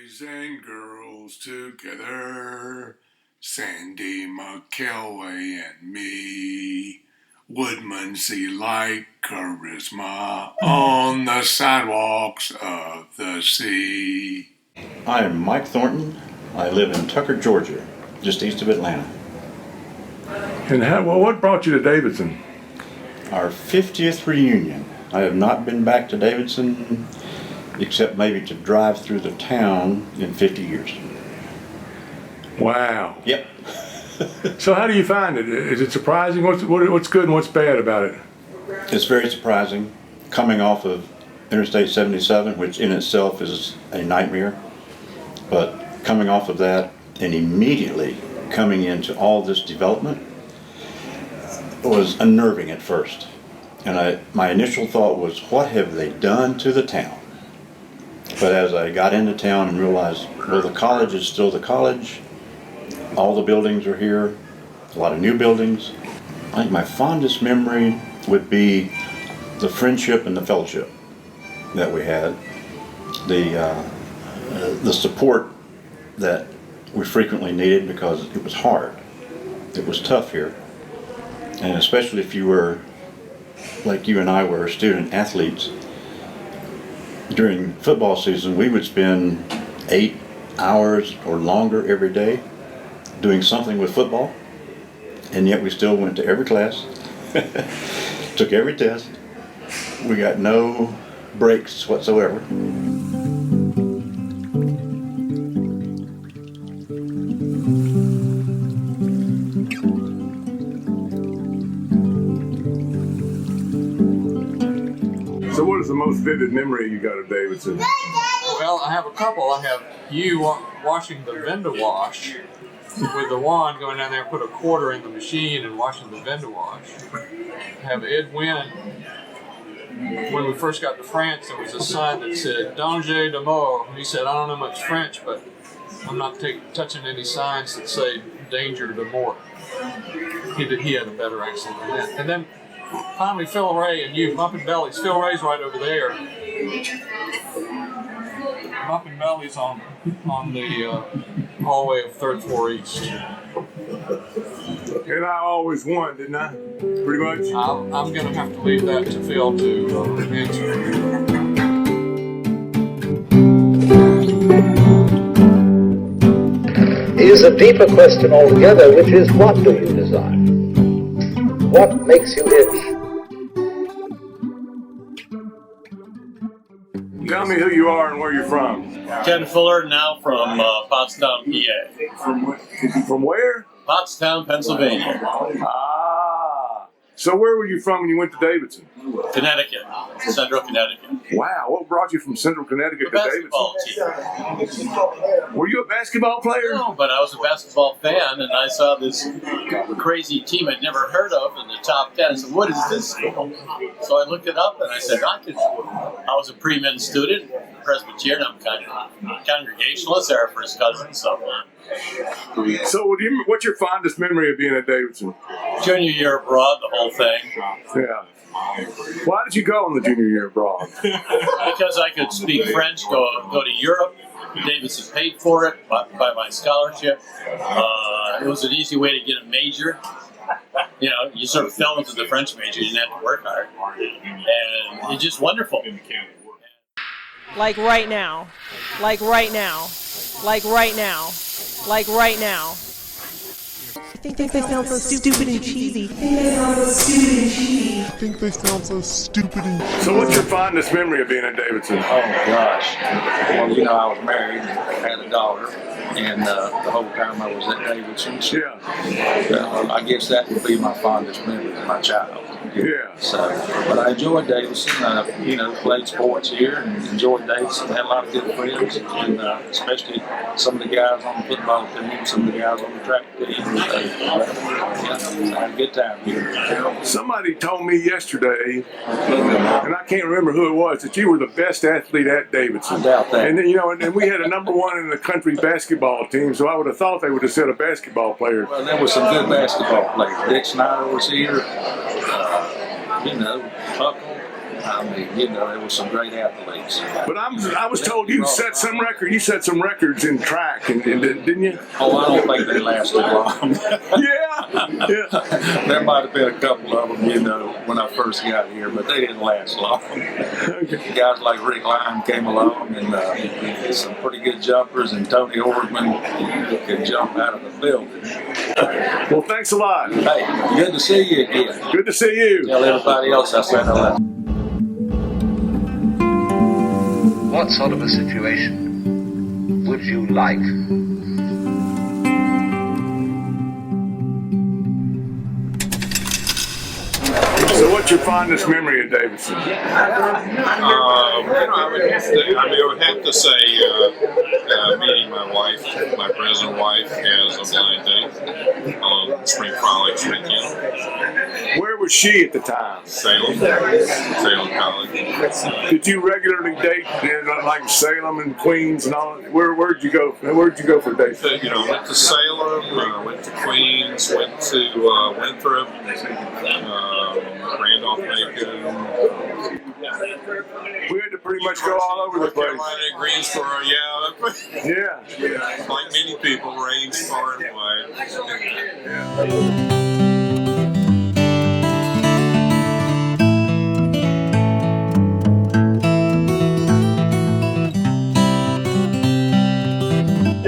Boys and girls together, Sandy McKelway and me. Woodman see like charisma on the sidewalks of the sea. I am Mike Thornton. I live in Tucker, Georgia, just east of Atlanta. And what brought you to Davidson? Our 50th reunion. I have not been back to Davidson except maybe to drive through the town in 50 years. Wow. Yep. So how do you find it? Is it surprising? What's good and what's bad about it? It's very surprising coming off of Interstate 77, which in itself is a nightmare, but coming off of that and immediately coming into all this development was unnerving at first. And my initial thought was, what have they done to the town? But as I got into town and realized, well, the college is still the college. All the buildings are here, a lot of new buildings. I think my fondest memory would be the friendship and the fellowship that we had, the support that we frequently needed because it was hard. It was tough here. And especially if you were, like you and I were, student athletes, during football season we would spend 8 hours or longer every day doing something with football, and yet we still went to every class, took every test. We got no breaks whatsoever. So what is the most vivid memory you got of Davidson? Well, I have a couple. I have you washing the vendor wash with the wand, going down there and put a quarter in the machine and washing the vendor wash. I have Ed Wynn. When we first got to France, there was a sign that said "Danger de mort." He said, "I don't know much French, but I'm not touching any signs that say danger de mort." He had a better accent than that. And then finally, Phil Ray and you, Bumpin' Bellies. Phil Ray's right over there. Bumpin' Bellies on the hallway of 3rd floor east. And I always won, didn't I? Pretty much? I'm going to have to leave that to Phil to answer. Is a deeper question altogether, which is, what do you desire? What makes you itch? Tell me who you are and where you're from. Ken Fuller, now from Pottstown, PA. From where? Pottstown, Pennsylvania. Ah. So where were you from when you went to Davidson? Connecticut, Central Connecticut. Wow, what brought you from Central Connecticut The to Davidson? basketball team. Were you a basketball player? No, but I was a basketball fan, and I saw this crazy team I'd never heard of in the top 10. I said, what is this school? So I looked it up, and I said, I was a pre-min student, Presbyterian. I'm kind of Congregationalist. They're our first cousins, so So what's your fondest memory of being at Davidson? junior year abroad, the whole thing. Yeah. Why did you go on the junior year abroad? Because I could speak French, go to Europe. Davidson paid for it by my scholarship. It was an easy way to get a major. You know, you sort of fell into the French major. You didn't have to work hard. And it's just wonderful. Like right now. Like right now. Like right now. Like right now. I think they sound so stupid and cheesy. So what's your fondest memory of being at Davidson? Oh gosh. Well, you know, I was married and had a daughter, and the whole time I was at Davidson's. Yeah. I guess that would be my fondest memory of my child. Yeah. So, but I enjoyed Davidson. You know, played sports here and enjoyed Davidson. Had a lot of good friends, and especially some of the guys on the football team, some of the guys on the track team. I had a good time here. Somebody told me yesterday, and I can't remember who it was, that you were the best athlete at Davidson. I doubt that. And and we had a #1 in the country basketball team, so I would have thought they would have said a basketball player. Well, there was some good basketball players. Dick Snyder was here. You know, Huckle. I mean, there were some great athletes. But I was told you set some record. You set some records in track, and didn't you? Oh, I don't think they lasted long. Yeah. There might have been a couple of them, when I first got here, but they didn't last long. Okay. Guys like Rick Lyon came along, and some pretty good jumpers, and Tony Ortman could jump out of the building. Well, thanks a lot. Hey, good to see you again. Good to see you. Tell everybody else I said hello. What sort of a situation would you like? So, what's your fondest memory of Davidson? I would have to say meeting my wife, my present wife, as a blind date on spring frolics weekend. Where was she at the time? Salem College. Did you regularly date like Salem and Queens and all? Where'd you go? Where'd you go for dates? Went to Salem, went to Queens, went to Winthrop, Randolph-Macon. We had to pretty much go all over the North place. Carolina, Greensboro, Yeah. like many people, range far and wide.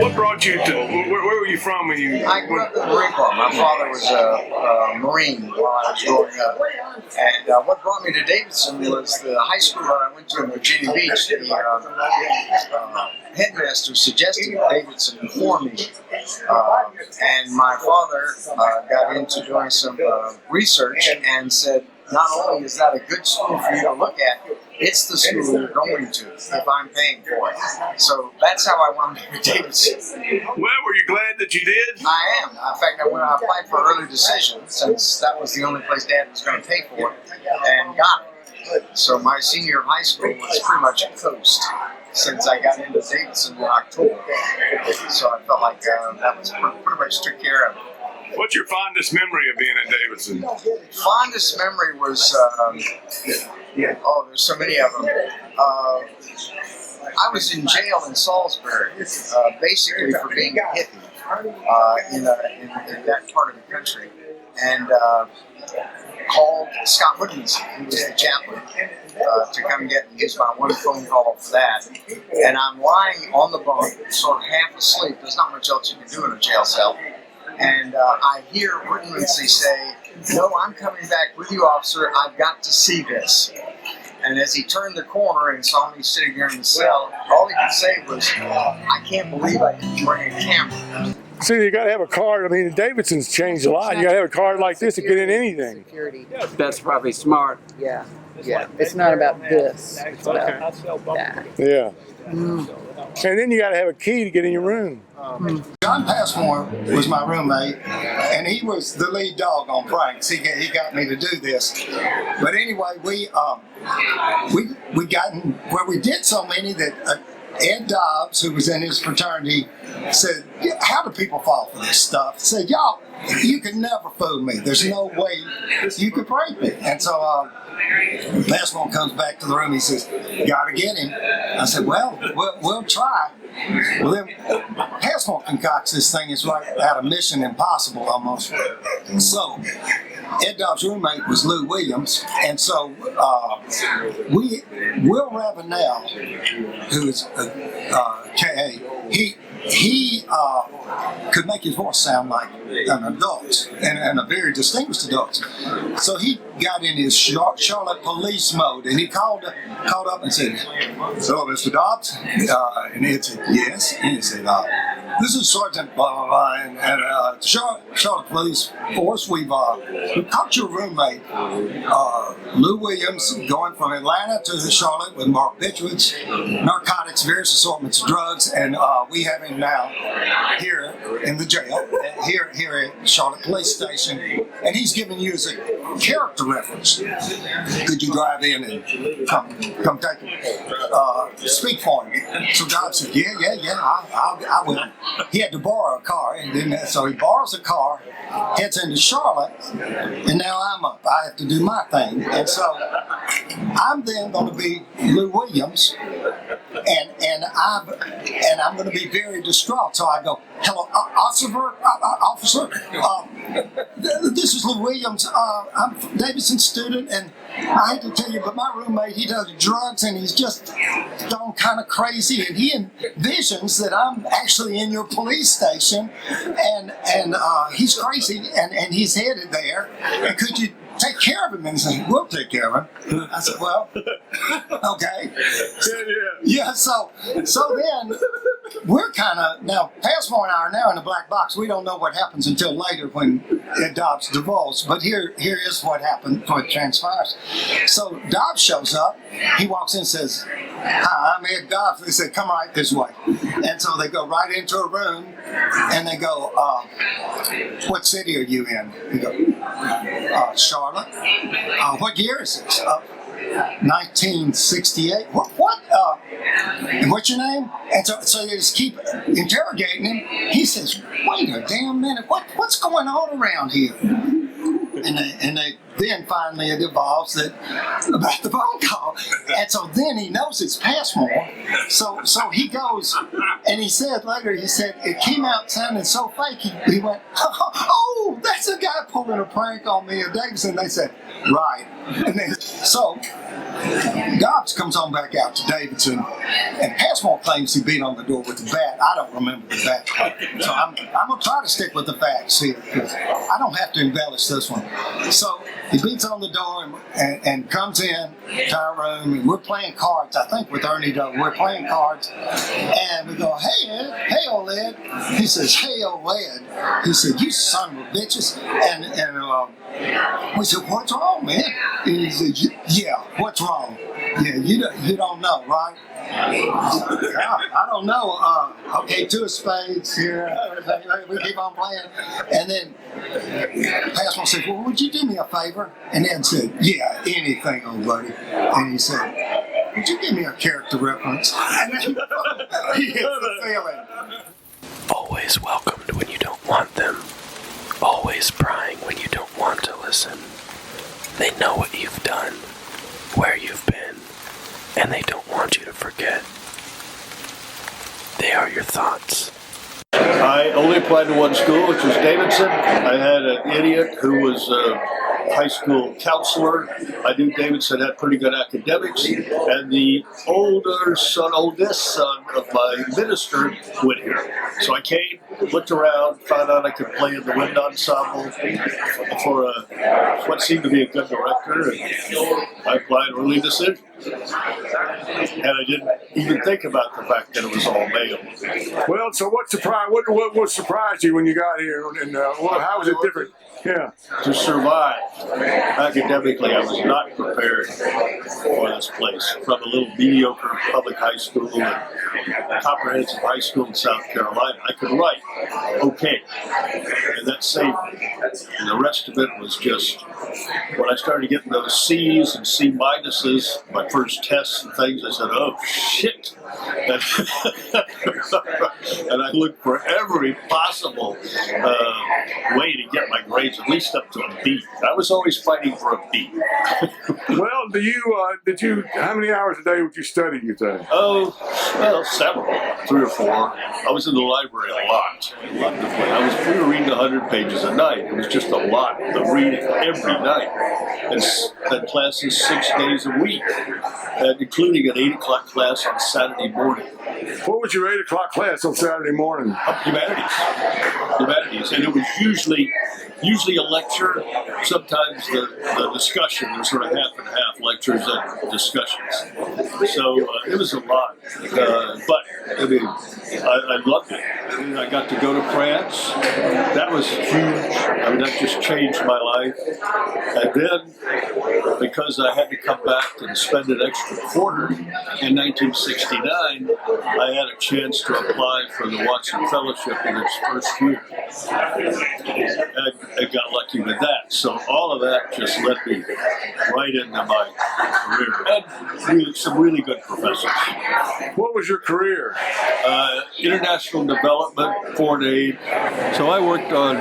What brought you to? Where were you from when you? I grew up in the Marine Corps. My father was a Marine while I was growing up. And what brought me to Davidson was the high school that I went to in Virginia Beach. The headmaster suggested Davidson for me. And my father got into doing some research and said, not only is that a good school for you to look at, it's the school you're going to if I'm paying for it. So that's how I wound up at Davidson. Well, were you glad that you did? I am. In fact, I applied for early decision since that was the only place Dad was going to pay for it, and got it. So my senior year of high school was pretty much a coast since I got into Davidson in October. So I felt like that was pretty much took care of it. What's your fondest memory of being at Davidson? Fondest memory was, there's so many of them. I was in jail in Salisbury, basically for being a hippie in that part of the country, and called Scott Woodmanson, who was the chaplain, to come get me. Just my one phone call for that. And I'm lying on the bunk, sort of half asleep. There's not much else you can do in a jail cell. And I hear Woodmansey say, "No, I'm coming back with you, officer. I've got to see this." And as he turned the corner and saw me sitting there in the cell, all he could say was, "I can't believe I didn't bring a camera." See, you got to have a card. I mean, Davidson's changed a lot. You got to have a card like this to get in anything. That's probably smart. Yeah. It's not about this. It's about that. Yeah. And then you got to have a key to get in your room. John Passmore was my roommate, and he was the lead dog on pranks. He got me to do this. But anyway, we got in where we did so many that Ed Dobbs, who was in his fraternity, said, "How do people fall for this stuff?" He said, "Y'all, you can never fool me. There's no way you could break me." And so Passmore comes back to the room. He says, "Gotta get him." I said, "Well, we'll try." Well, then Passmore concocts this thing. It's right out of Mission Impossible almost. So Ed Dobbs' roommate was Lou Williams, and so Will Ravenel, who is K.A., he could make his voice sound like an adult, and a very distinguished adult. So he got in his Charlotte police mode, and he called up and said, "Hello, Mr. Dobbs?" And Ed said, "Yes." And he said, "This is Sergeant blah, blah, blah, and Charlotte Police Force. We've caught your roommate, Lou Williams, going from Atlanta to Charlotte with barbiturates, narcotics, various assortments of drugs, and we have him now here in the jail, here at Charlotte Police Station, and he's giving you character reference. Could you drive in and come take speak for him? So Dob said, yeah, I will. He had to borrow a car, and then so he borrows a car, heads into Charlotte, and now I'm up. I have to do my thing, and so I'm then going to be Lou Williams, and I'm going to be very distraught. So I go, hello, officer. This is Lou Williams. I'm a Davidson student, and I hate to tell you, but my roommate, he does drugs, and he's just gone kind of crazy, and he envisions that I'm actually in your police station, and he's crazy, and he's headed there, and could you take care of him? And he said, we'll take care of him. I said, well, okay. Yeah, so then we're kind of, now, Passmore and I are now in the black box. We don't know what happens until later when Dobbs divulges, but here is what happened, what transpires. So Dobbs shows up, he walks in and says, hi, I'm Ed Dobbs. They said, come right this way. And so they go right into a room, and they go, what city are you in? We go, Charlotte. What year is this? 1968. What? And what's your name? And so they just keep interrogating him. He says, wait a damn minute. What's going on around here? And they then finally it evolves that about the phone call, and so then he knows it's Passmore. So he goes, and he said later, he said it came out sounding so fake. He went, oh, that's a guy pulling a prank on me at Davidson. They said, right. And then so Dobbs comes on back out to Davidson, and Passmore claims he beat on the door with the bat. I don't remember the bat part. So I'm gonna try to stick with the facts here, because I don't have to embellish this one. So he beats on the door and comes in to our room, and we're playing cards, I think with Ernie Doe. We're playing cards, and we go, hey Ed, hey old Ed. He says, hey old Ed. He said, you son of a bitches. And we said, what's wrong, man? And he said, yeah, what's wrong? Yeah, you don't know, right? I don't know. Okay, two of spades here. We keep on playing. And then Passmore said, well, would you do me a favor? And Ed said, yeah, anything, old buddy. And he said, would you give me a character reference? And then he hits the feeling. Always welcomed when you don't want them. Always prying when you don't want to listen. They know what you've done, where you've been, and they don't want you to forget. They are your thoughts. I only applied to one school, which was Davidson. I had an idiot who was a high school counselor. I knew Davidson had pretty good academics, and the oldest son of my minister went here. So I came, looked around, found out I could play in the wind ensemble for what seemed to be a good director, and I applied early decision. And I didn't even think about the fact that it was all male. Well, so what surprised you when you got here, and how was it different? Yeah. To survive academically, I was not prepared for this place. From a little mediocre public high school and comprehensive high school in South Carolina, I could write okay, and that saved me. And the rest of it was just, when I started getting those C's and C minuses, my first tests and things, I said, oh shit. And I looked for every possible way to get my grades at least up to a B. I was always fighting for a B. Well, how many hours a day would you study, you think? Oh, well, several, 3 or 4. I was in the library a lot. We were reading 100 pages a night. It was just a lot of reading every night. And had classes 6 days a week, including an 8 o'clock class on Saturday morning. What was your 8 o'clock class on Saturday morning? Humanities. And it was usually a lecture, sometimes the discussion. There was sort of half and half, lectures and discussions. So it was a lot. But I mean, I loved it. and I got to go to France. That was huge. I mean, that just changed my life. And then, because I had to come back and spend an extra quarter in 1969, I had a chance to apply for the Watson Fellowship in its first year. And I got lucky with that. So all of that just led me right into my career. And some really good professors. What was your career? International development, foreign aid. So I worked on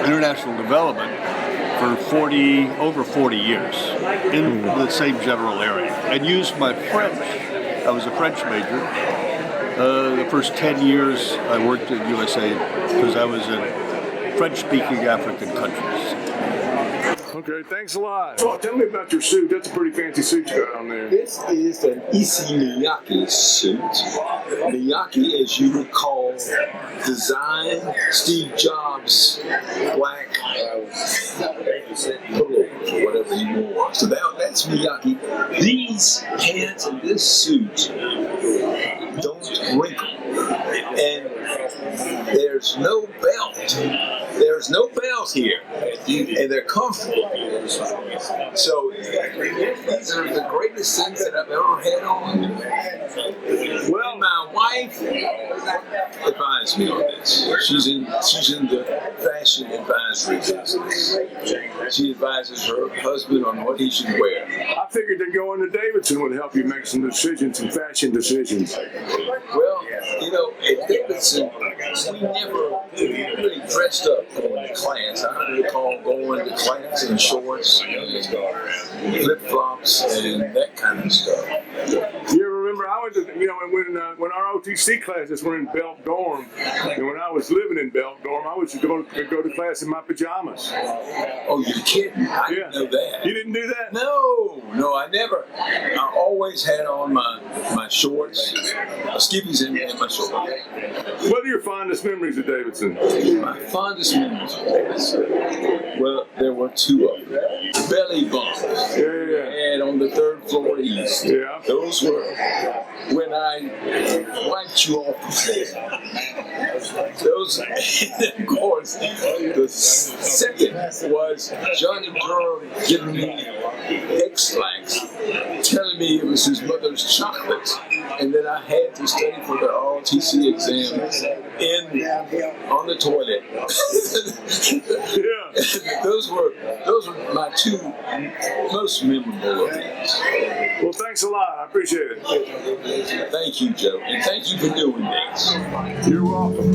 international development for over 40 years in the same general area, and used my French. I was a French major. The first 10 years I worked at USA because I was in French-speaking African countries. Okay, thanks a lot. Oh, tell me about your suit. That's a pretty fancy suit you got on there. This is an Issey Miyake suit. Miyake, as you recall, designed Steve Jobs' black polo, whatever he wore. So that's Miyake. These pants and this suit don't wrinkle. And there's no belt. There's no belt here. And they're comfortable. So these are the greatest things that I've ever had on. Well, my wife advised me on this. She's in the fashion advisory business. She advises her husband on what he should wear. I figured that going to Davidson would help you make some decisions, some fashion decisions. Well, you know, at Davidson, we never really dressed up going to class. I recall going to class in shorts and flip-flops and that kind of stuff. You ever remember, I was, when our OTC classes were in Belk Dorm, and when I was living in Belk Dorm, I was going to go to class in my pajamas. Oh, you're kidding? I didn't know that. You didn't do that? No, I never. I always had on my shorts, skivvies and my shorts. What are your fondest memories of Davidson? My fondest memories of Davidson? Well, there were two of them. Belly bumps. Yeah. And on the third floor east. Yeah. Those were when I wiped you off the floor. Those, of course, the second was Johnny Durham giving me X-Lax, telling me it was his mother's chocolates, and that I had to study for the ROTC exam on the toilet. Yeah. Those were my two most memorable events. Well, thanks a lot. I appreciate it. Thank you, Joe, and thank you for doing this. You're welcome.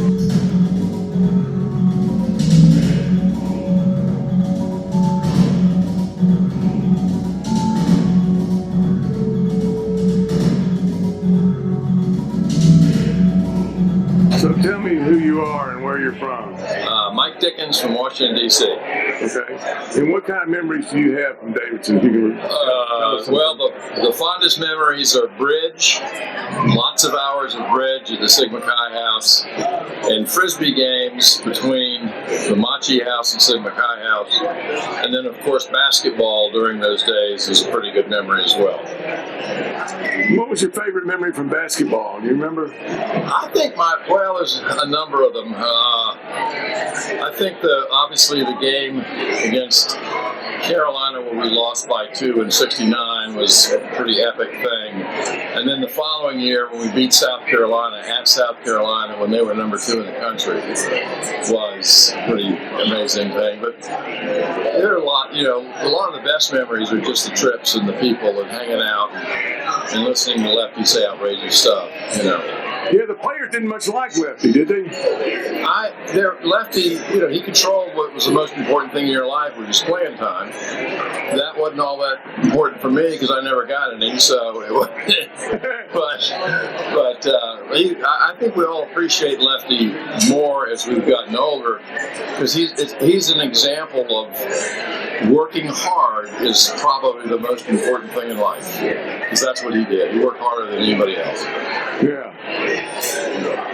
So tell me who you are and where you're from. Mike Dickens from Washington, D.C. Okay. And what kind of memories do you have from Davidson? Well, the fondest memories are bridge, lots of hours of bridge at the Sigma Chi House, and Frisbee games between the Machi House and Sigma Chi House. And then, of course, basketball during those days is a pretty good memory as well. What was your favorite memory from basketball? Do you remember? I think there's a number of them. I think obviously the game against Carolina where we lost by 2 in '69 was a pretty epic thing. And then the following year when we beat South Carolina at South Carolina when they were number 2 in the country was a pretty amazing thing. But there are a lot of the best memories are just the trips and the people and hanging out and listening to Lefty say outrageous stuff, Yeah, the players didn't much like Lefty, did they? Lefty, he controlled what was the most important thing in your life, which is playing time. That wasn't all that important for me because I never got any. So, I think we all appreciate Lefty more as we've gotten older because he's an example of working hard is probably the most important thing in life because that's what he did. He worked harder than anybody else. Yeah.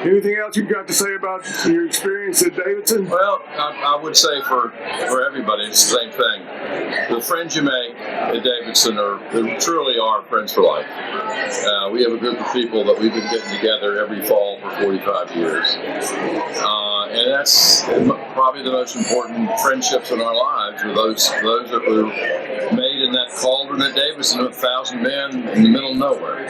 Anything else you've got to say about your experience at Davidson? Well, I would say for everybody, it's the same thing. The friends you make at Davidson they truly are friends for life. We have a group of people that we've been getting together every fall for 45 years. And that's probably the most important friendships in our lives, are those that were made in that cauldron at Davidson with 1,000 men in the middle of nowhere.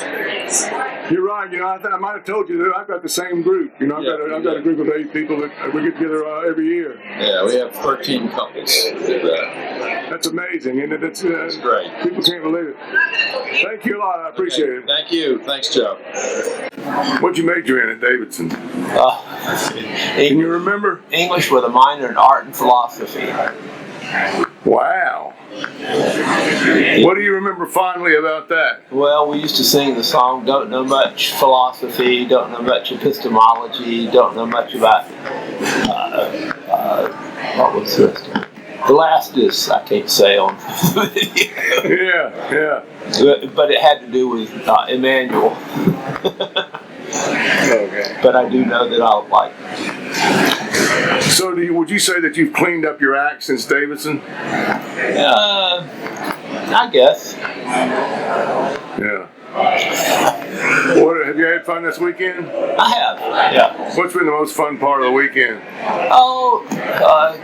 You're right. I might have told you that I've got the same group. I've got a group of 8 people that we get together every year. Yeah, we have 13 couples that do that. That's amazing, and that's great. People can't believe it. Thank you a lot. I appreciate it. Thank you. Thanks, Joe. What'd you major in at Davidson? Can you remember? English with a minor in art and philosophy. Wow. What do you remember fondly about that? Well, we used to sing the song, don't know much philosophy, don't know much epistemology, don't know much about, what was this? The last is, I can't say on video. Yeah. But it had to do with Emmanuel. Okay. But I do know that I like. So would you say that you've cleaned up your act since Davidson? I guess. Yeah. Have you had fun this weekend? I have, yeah. What's been the most fun part of the weekend?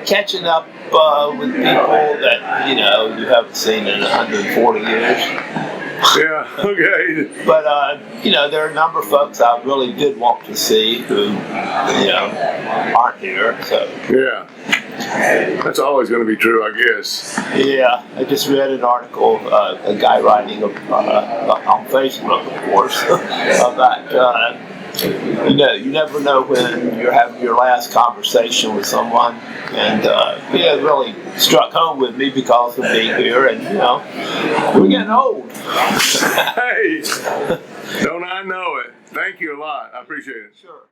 Catching up with people that, you haven't seen in 140 years. Yeah, okay. But, there are a number of folks I really did want to see who, aren't here, so. Yeah. That's always going to be true, I guess. Yeah, I just read an article, a guy writing on Facebook, of course, about, you never know when you're having your last conversation with someone, and it really struck home with me because of being here, and we're getting old. Hey, don't I know it? Thank you a lot. I appreciate it. Sure.